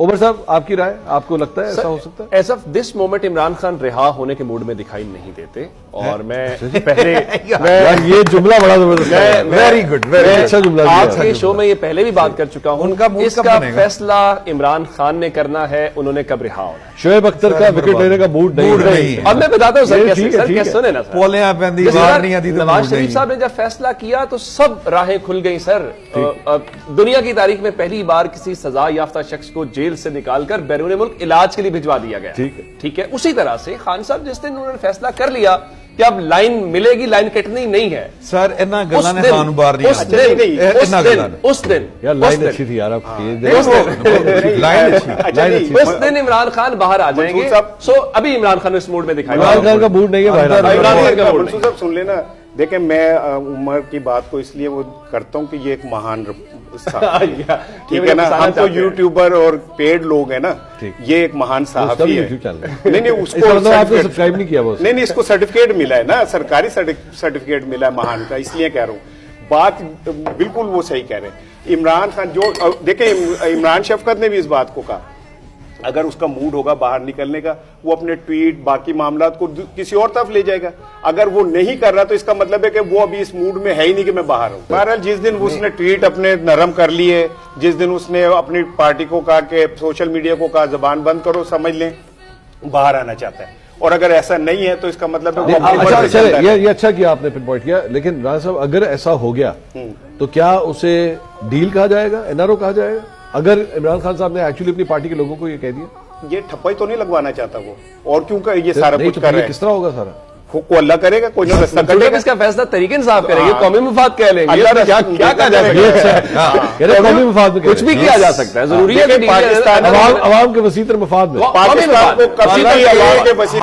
عمر صاحب آپ کی رائے, آپ کو لگتا ہے ایسا ہو سکتا ہے؟ As of this moment Imran Khan رہا ہونے کے موڈ میں دکھائی نہیں دیتے, اور میں پہلے یہ جملہ بڑا زبردست ہے, ویری گڈ, ویری اچھا جملہ. آپ کے شو میں یہ پہلے بھی بات کر چکا ہوں, اس کا فیصلہ عمران خان نے کرنا ہے, انہوں نے کب رہا ہونا ہے. شعیب اختر کا وکٹ لینے کا موڈ نہیں. اب میں بتاتا ہوں سر کیسے, سنیں نا سر, نواز شریف صاحب نے جب فیصلہ کیا تو سب راہیں کھل گئی سر. دنیا کی تاریخ میں پہلی بار کسی سزا یافتہ شخص کو جیل سے نکال کر بیرون ملک علاج کے لیے بھجوا دیا گیا. ٹھیک ہے, اسی طرح سے خان صاحب جس دن انہوں نے فیصلہ کر لیا کہ اب لائن ملے گی, لائن کٹنی نہیں ہے سر, اتنا گلا نے خان بار نہیں, اس دن عمران خان باہر آ جائیں گے. سو ابھی عمران خان اس موڈ میں دکھائی, عمران خان کا موڈ نہیں ہے. منصور صاحب سن لینا, دیکھیں میں عمر کی بات کو اس لیے وہ کرتا ہوں کہ یہ ایک مہان ٹھیک ہے نا, ہم تو یوٹیوبر اور پیڈ لوگ ہیں نا, یہ ایک مہان صحافی ہے. نہیں اس کو سبسکرائب نہیں کیا, نہیں اس کو سرٹیفکیٹ ملا ہے نا, سرکاری سرٹیفکیٹ ملا ہے مہان کا, اس لیے کہہ رہا ہوں. بات بالکل وہ صحیح کہہ رہے ہیں. عمران خان جو دیکھیں, عمران شفقت نے بھی اس بات کو کہا, اگر اس کا موڈ ہوگا باہر نکلنے کا, وہ اپنے ٹویٹ باقی معاملات کو کسی اور طرف لے جائے گا. اگر وہ نہیں کر رہا تو اس کا مطلب ہے کہ وہ ابھی اس موڈ میں ہے ہی نہیں کہ میں باہر ہوں. بہرحال جس دن اس نے ٹویٹ اپنے نرم کر لیے, جس دن اس نے اپنی پارٹی کو کہا کہ سوشل میڈیا کو کہا زبان بند کرو, سمجھ لیں باہر آنا چاہتا ہے. اور اگر ایسا نہیں ہے تو اس کا مطلب ہے یہ اچھا کیا آپ نے پن پوائنٹ کیا. لیکن رانا صاحب اگر ایسا ہو گیا تو کیا اسے ڈیل کہا جائے گا, این آر او کہا جائے گا, اگر عمران خان صاحب نے ایکچولی اپنی پارٹی کے لوگوں کو یہ کہہ دیا؟ یہ ٹھپائی تو نہیں لگوانا چاہتا وہ, اور کیوں کہ یہ سارا کچھ کر رہے ہیں. کس طرح ہوگا سارا؟ کو اللہ کرے گا, کوئی نہ رستہ کرے گا. اس کا فیصلہ طریقے انصاف کریں گے, قومی مفاد کہہ لیں گے, کیا کہا جا سکتا ہے, قومی مفاد میں کچھ بھی کیا جا سکتا ہے. ضروری ہے کہ عوام کے وسیع تر مفاد میں پاکستان کو کبھی بھی عوام کے وسیع